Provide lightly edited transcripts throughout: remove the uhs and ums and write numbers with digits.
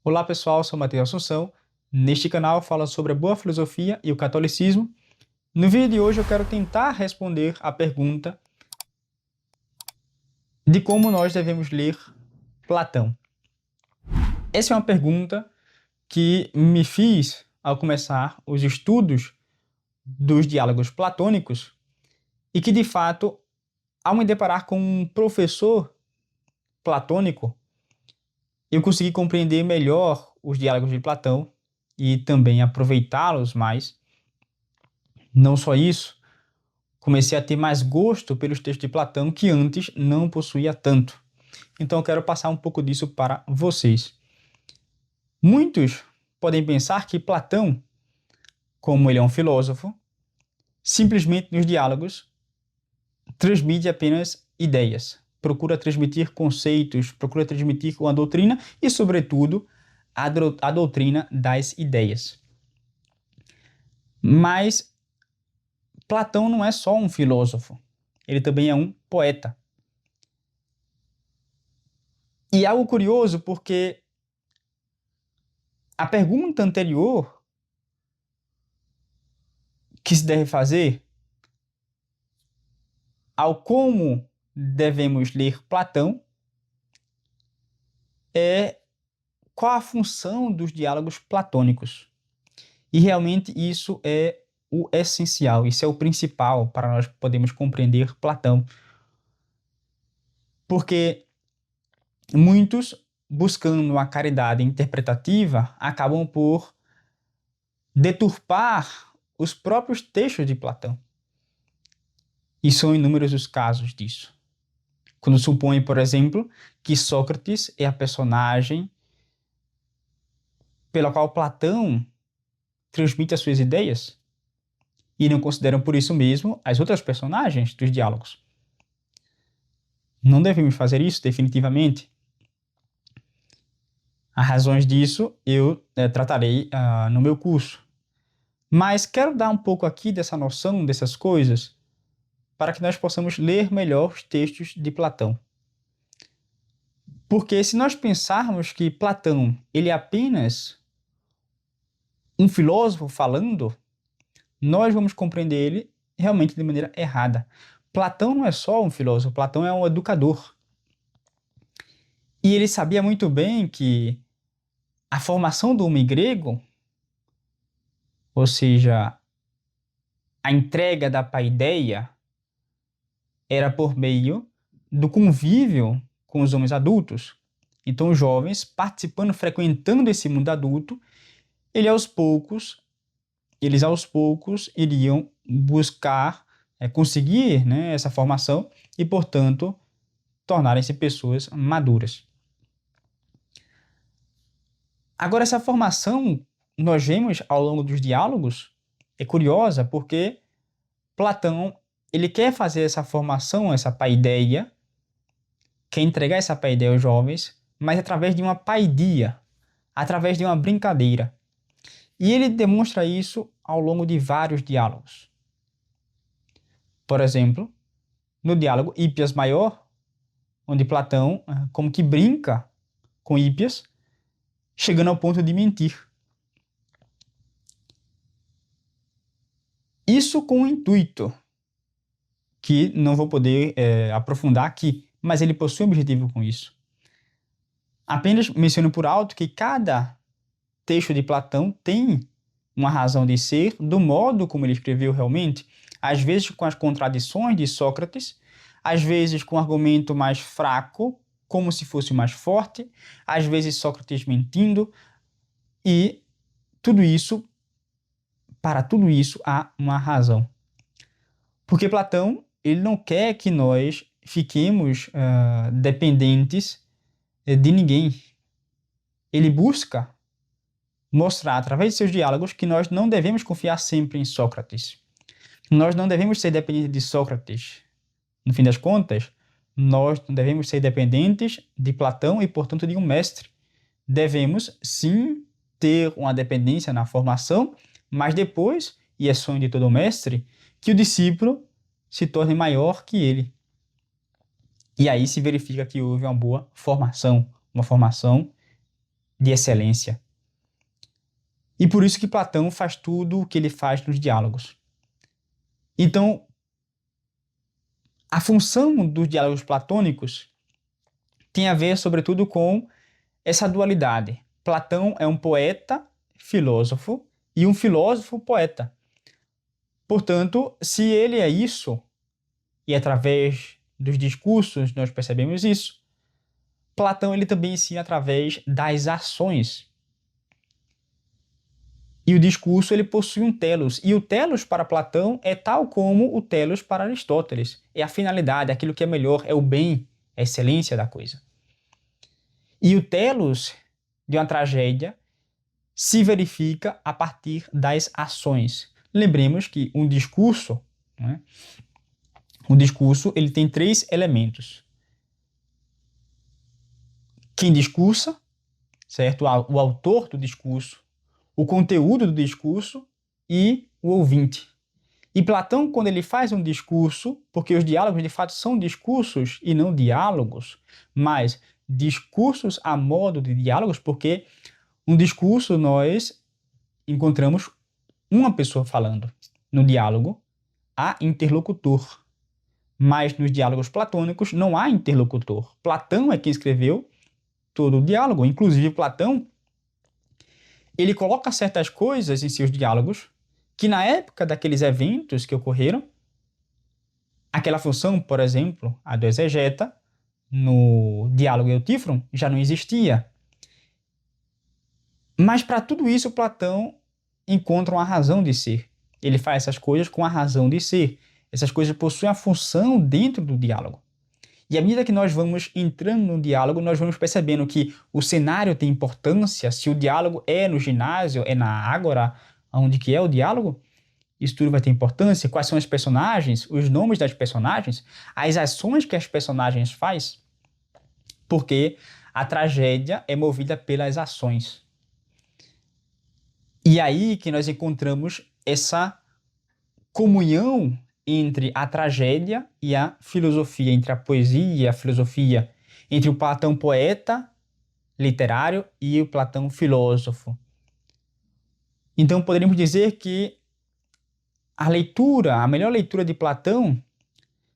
Olá pessoal, sou Matheus Assunção. Neste canal falo sobre a boa filosofia e o catolicismo. No vídeo de hoje eu quero tentar responder a pergunta de como nós devemos ler Platão. Essa é uma pergunta que me fiz ao começar os estudos dos diálogos platônicos e que de fato, ao me deparar com um professor platônico, eu consegui compreender melhor os diálogos de Platão e também aproveitá-los mais. Não só isso, comecei a ter mais gosto pelos textos de Platão que antes não possuía tanto. Então eu quero passar um pouco disso para vocês. Muitos podem pensar que Platão, como ele é um filósofo, simplesmente nos diálogos transmite apenas ideias, procura transmitir conceitos, procura transmitir uma doutrina e, sobretudo, a doutrina das ideias. Mas Platão não é só um filósofo, ele também é um poeta. E algo curioso porque a pergunta anterior que se deve fazer ao como devemos ler Platão é qual a função dos diálogos platônicos. E realmente isso é o essencial, isso é o principal para nós podermos compreender Platão. Porque muitos, buscando a caridade interpretativa, acabam por deturpar os próprios textos de Platão. E são inúmeros os casos disso. Quando supõe, por exemplo, que Sócrates é a personagem pela qual Platão transmite as suas ideias e não consideram por isso mesmo as outras personagens dos diálogos. Não devemos fazer isso definitivamente. As razões disso eu tratarei no meu curso. Mas quero dar um pouco aqui dessa noção, dessas coisas, para que nós possamos ler melhor os textos de Platão. Porque se nós pensarmos que Platão ele é apenas um filósofo falando, nós vamos compreender ele realmente de maneira errada. Platão não é só um filósofo, Platão é um educador. E ele sabia muito bem que a formação do homem grego, ou seja, a entrega da paideia, era por meio do convívio com os homens adultos. Então os jovens participando, frequentando esse mundo adulto, eles aos poucos iriam buscar conseguir essa formação e, portanto, tornarem-se pessoas maduras. Agora, essa formação, nós vemos ao longo dos diálogos, é curiosa porque Platão ele quer fazer essa formação, essa paideia, quer entregar essa paideia aos jovens, mas através de uma paidia, através de uma brincadeira. E ele demonstra isso ao longo de vários diálogos. Por exemplo, no diálogo Hípias Maior, onde Platão como que brinca com Hípias, chegando ao ponto de mentir. Isso com o intuito, que não vou poder aprofundar aqui, mas ele possui um objetivo com isso. Apenas menciono por alto que cada texto de Platão tem uma razão de ser do modo como ele escreveu realmente, às vezes com as contradições de Sócrates, às vezes com um argumento mais fraco, como se fosse mais forte, às vezes Sócrates mentindo, e para tudo isso há uma razão. Porque Platão ele não quer que nós fiquemos dependentes de ninguém. Ele busca mostrar através de seus diálogos que nós não devemos confiar sempre em Sócrates. Nós não devemos ser dependentes de Sócrates. No fim das contas, nós não devemos ser dependentes de Platão e, portanto, de um mestre. Devemos, sim, ter uma dependência na formação, mas depois, e é sonho de todo mestre, que o discípulo se torne maior que ele. E aí se verifica que houve uma boa formação, uma formação de excelência. E por isso que Platão faz tudo o que ele faz nos diálogos. Então, a função dos diálogos platônicos tem a ver, sobretudo, com essa dualidade. Platão é um poeta, filósofo, e um filósofo, poeta. Portanto, se ele é isso, e através dos discursos nós percebemos isso, Platão ele também ensina através das ações. E o discurso ele possui um telos. E o telos para Platão é tal como o telos para Aristóteles. É a finalidade, aquilo que é melhor, é o bem, a excelência da coisa. E o telos de uma tragédia se verifica a partir das ações. Lembremos que um discurso, né, ele tem 3 elementos. Quem discursa, certo? O autor do discurso, o conteúdo do discurso e o ouvinte. E Platão, quando ele faz um discurso, porque os diálogos de fato são discursos e não diálogos, mas discursos a modo de diálogos, porque um discurso nós encontramos uma pessoa falando. No diálogo há interlocutor, mas nos diálogos platônicos não há interlocutor. Platão é quem escreveu todo o diálogo. Inclusive Platão ele coloca certas coisas em seus diálogos que na época daqueles eventos que ocorreram, aquela função, por exemplo, a do exegeta, no diálogo Eutífron, já não existia. Mas para tudo isso, Platão encontra uma razão de ser. Ele faz essas coisas com a razão de ser. Essas coisas possuem a função dentro do diálogo. E à medida que nós vamos entrando no diálogo, nós vamos percebendo que o cenário tem importância. Se o diálogo é no ginásio, é na ágora, onde que é o diálogo, isso tudo vai ter importância. Quais são os personagens, os nomes das personagens, as ações que as personagens fazem, porque a tragédia é movida pelas ações. E aí que nós encontramos essa comunhão entre a tragédia e a filosofia, entre a poesia e a filosofia, entre o Platão poeta literário e o Platão filósofo. Então poderíamos dizer que a melhor leitura de Platão,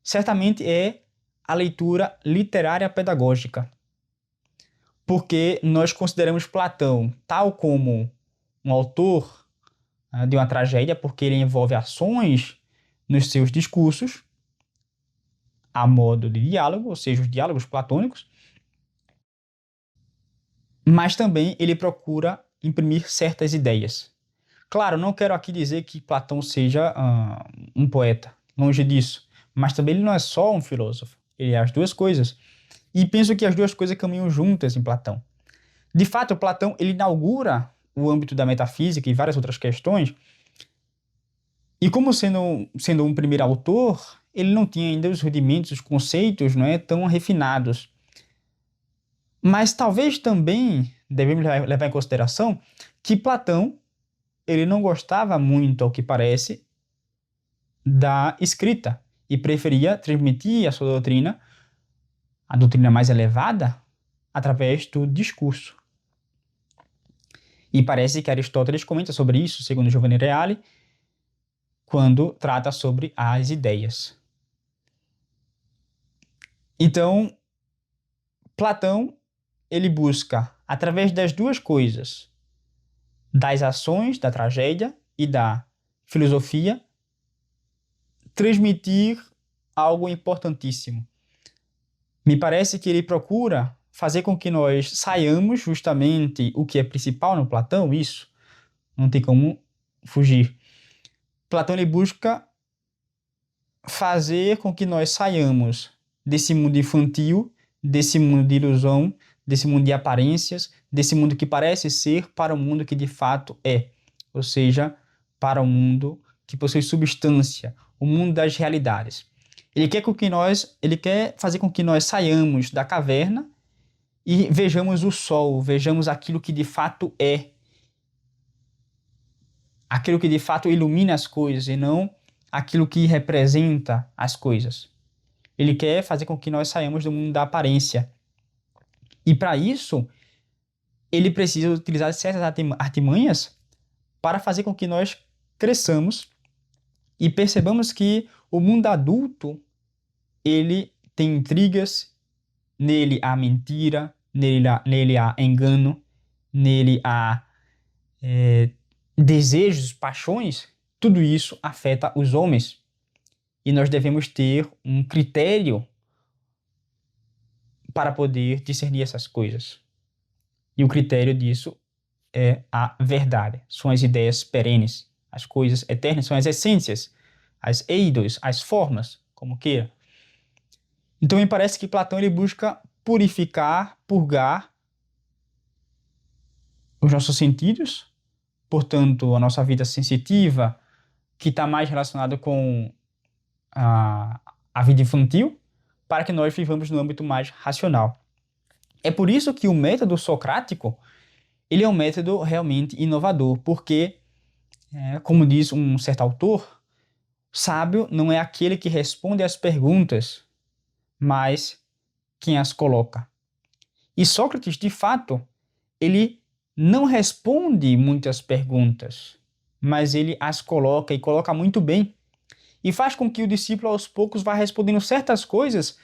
certamente é a leitura literária pedagógica, porque nós consideramos Platão tal como um autor de uma tragédia, porque ele envolve ações nos seus discursos, a modo de diálogo, ou seja, os diálogos platônicos, mas também ele procura imprimir certas ideias. Claro, não quero aqui dizer que Platão seja um poeta, longe disso, mas também ele não é só um filósofo, ele é as duas coisas. E penso que as duas coisas caminham juntas em Platão. De fato, Platão ele inaugura o âmbito da metafísica e várias outras questões. E como sendo um primeiro autor, ele não tinha ainda os rudimentos, os conceitos não é, tão refinados. Mas talvez também devemos levar em consideração que Platão ele não gostava muito, ao que parece, da escrita e preferia transmitir a sua doutrina, a doutrina mais elevada, através do discurso. E parece que Aristóteles comenta sobre isso, segundo Giovanni Reale, quando trata sobre as ideias. Então, Platão, ele busca, através das duas coisas, das ações da tragédia e da filosofia, transmitir algo importantíssimo. Me parece que ele procura fazer com que nós saiamos justamente o que é principal no Platão, isso, não tem como fugir. Platão ele busca fazer com que nós saiamos desse mundo infantil, desse mundo de ilusão, desse mundo de aparências, desse mundo que parece ser para o mundo que de fato é, ou seja, para o mundo que possui substância, o mundo das realidades. Ele quer fazer com que nós saiamos da caverna e vejamos o sol, vejamos aquilo que de fato é, aquilo que de fato ilumina as coisas e não aquilo que representa as coisas. Ele quer fazer com que nós saiamos do mundo da aparência. E para isso, ele precisa utilizar certas artimanhas para fazer com que nós cresçamos e percebamos que o mundo adulto, ele tem intrigas, nele há mentira, nele há engano, nele há desejos, paixões. Tudo isso afeta os homens. E nós devemos ter um critério para poder discernir essas coisas. E o critério disso é a verdade. São as ideias perenes. As coisas eternas são as essências, as eidos, as formas, como queira. Então me parece que Platão ele busca purificar, purgar os nossos sentidos, portanto, a nossa vida sensitiva, que está mais relacionada com a vida infantil, para que nós vivamos no âmbito mais racional. É por isso que o método socrático ele é um método realmente inovador, porque, como diz um certo autor, sábio não é aquele que responde às perguntas, mas quem as coloca. E Sócrates, de fato, ele não responde muitas perguntas, mas ele as coloca e coloca muito bem. E faz com que o discípulo aos poucos vá respondendo certas coisas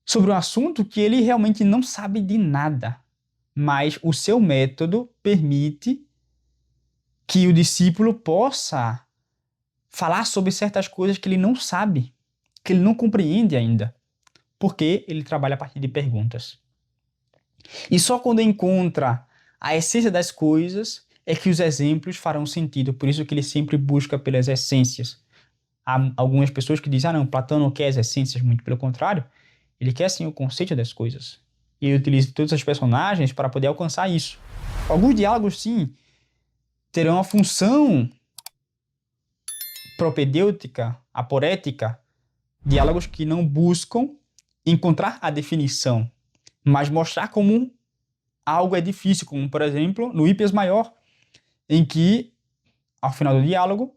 sobre um assunto que ele realmente não sabe de nada. Mas o seu método permite que o discípulo possa falar sobre certas coisas que ele não sabe, que ele não compreende ainda, porque ele trabalha a partir de perguntas. E só quando encontra a essência das coisas é que os exemplos farão sentido, por isso que ele sempre busca pelas essências. Há algumas pessoas que dizem, não, Platão não quer as essências, muito pelo contrário, ele quer sim o conceito das coisas. E ele utiliza todos os personagens para poder alcançar isso. Alguns diálogos, sim, terão a função propedêutica, aporética, diálogos que não buscam encontrar a definição, mas mostrar como algo é difícil, como, por exemplo, no Hípias Maior, em que, ao final do diálogo,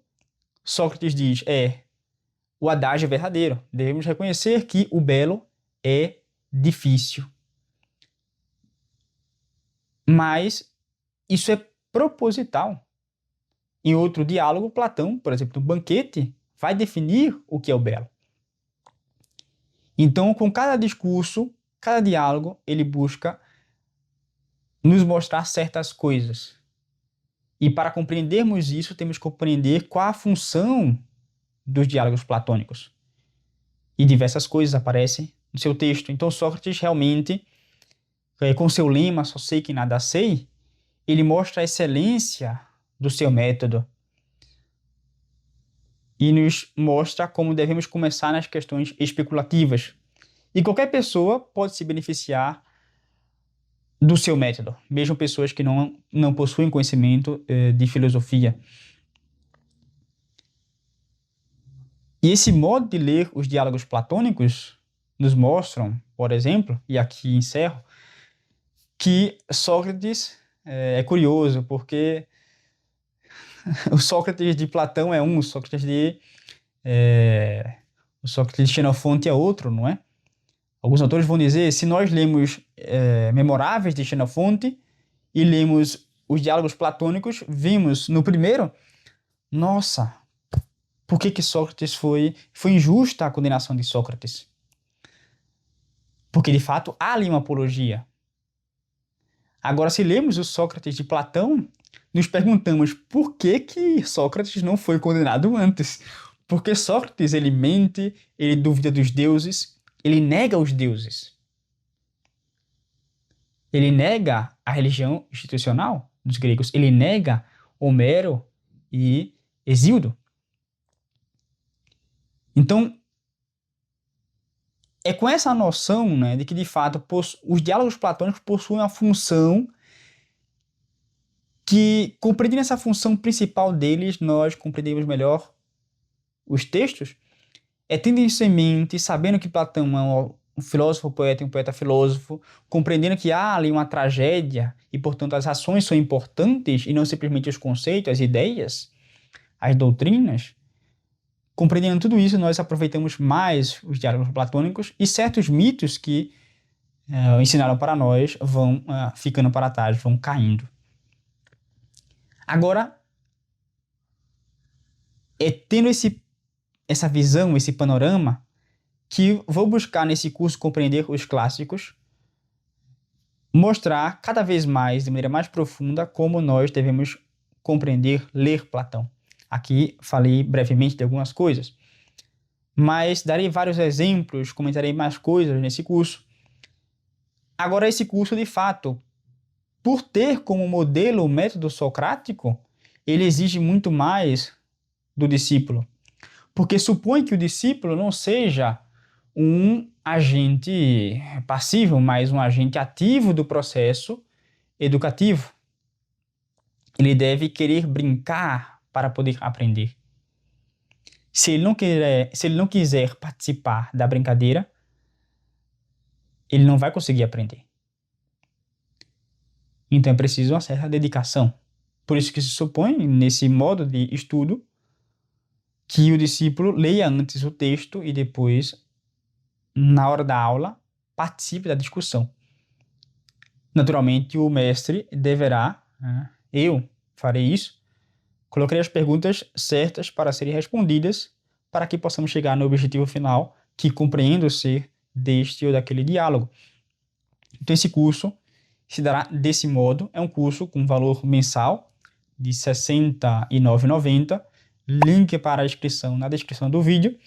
Sócrates diz, o adágio é verdadeiro, devemos reconhecer que o belo é difícil. Mas isso é proposital. Em outro diálogo, Platão, por exemplo, no Banquete, vai definir o que é o belo. Então, com cada discurso, cada diálogo, ele busca nos mostrar certas coisas. E para compreendermos isso, temos que compreender qual a função dos diálogos platônicos. E diversas coisas aparecem no seu texto. Então, Sócrates realmente, com seu lema, só sei que nada sei, ele mostra a excelência do seu método e nos mostra como devemos começar nas questões especulativas. E qualquer pessoa pode se beneficiar do seu método, mesmo pessoas que não possuem conhecimento de filosofia. E esse modo de ler os diálogos platônicos nos mostram, por exemplo, e aqui encerro, que Sócrates é curioso, porque o Sócrates de Platão é um, o Sócrates de Xenofonte é outro, não é? Alguns autores vão dizer, se nós lemos Memoráveis de Xenofonte e lemos os diálogos platônicos, vimos no primeiro, nossa, por que Sócrates foi injusta a condenação de Sócrates? Porque, de fato, há ali uma apologia. Agora, se lemos o Sócrates de Platão, nos perguntamos por que Sócrates não foi condenado antes. Porque Sócrates, ele mente, ele duvida dos deuses, ele nega os deuses. Ele nega a religião institucional dos gregos. Ele nega Homero e Hesíodo. Então, é com essa noção, né, de que, de fato, os diálogos platônicos possuem uma função que, compreendendo essa função principal deles, nós compreendemos melhor os textos, tendo isso em mente, sabendo que Platão é um filósofo-poeta e um poeta-filósofo, compreendendo que há ali uma tragédia e, portanto, as ações são importantes e não simplesmente os conceitos, as ideias, as doutrinas. Compreendendo tudo isso, nós aproveitamos mais os diálogos platônicos e certos mitos que ensinaram para nós vão ficando para trás, vão caindo. Agora, tendo essa visão, esse panorama, que vou buscar nesse curso compreender os clássicos, mostrar cada vez mais, de maneira mais profunda, como nós devemos compreender, ler Platão. Aqui falei brevemente de algumas coisas, mas darei vários exemplos, comentarei mais coisas nesse curso. Agora, esse curso, de fato, por ter como modelo o método socrático, ele exige muito mais do discípulo, porque supõe que o discípulo não seja um agente passivo, mas um agente ativo do processo educativo. Ele deve querer brincar para poder aprender. Se ele não quiser participar da brincadeira, ele não vai conseguir aprender. Então é preciso uma certa dedicação. Por isso que se supõe, nesse modo de estudo, que o discípulo leia antes o texto e depois, na hora da aula, participe da discussão. Naturalmente, o mestre deverá, eu farei isso, colocarei as perguntas certas para serem respondidas, para que possamos chegar no objetivo final, que compreendo ser deste ou daquele diálogo. Então, esse curso se dará desse modo. É um curso com valor mensal de R$ 69,90. Link para a inscrição na descrição do vídeo.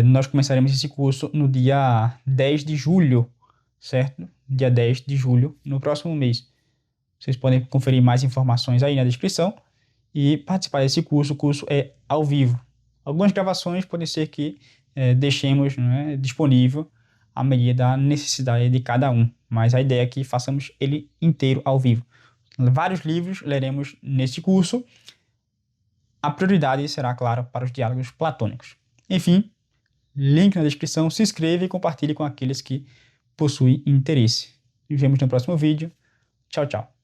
Nós começaremos esse curso no dia 10 de julho, certo? Dia 10 de julho, no próximo mês. Vocês podem conferir mais informações aí na descrição e participar desse curso. O curso é ao vivo. Algumas gravações podem ser que deixemos disponível à medida da necessidade de cada um, mas a ideia é que façamos ele inteiro ao vivo. Vários livros leremos neste curso. A prioridade será, claro, para os diálogos platônicos. Enfim, link na descrição, se inscreva e compartilhe com aqueles que possuem interesse. Nos vemos no próximo vídeo. Tchau, tchau.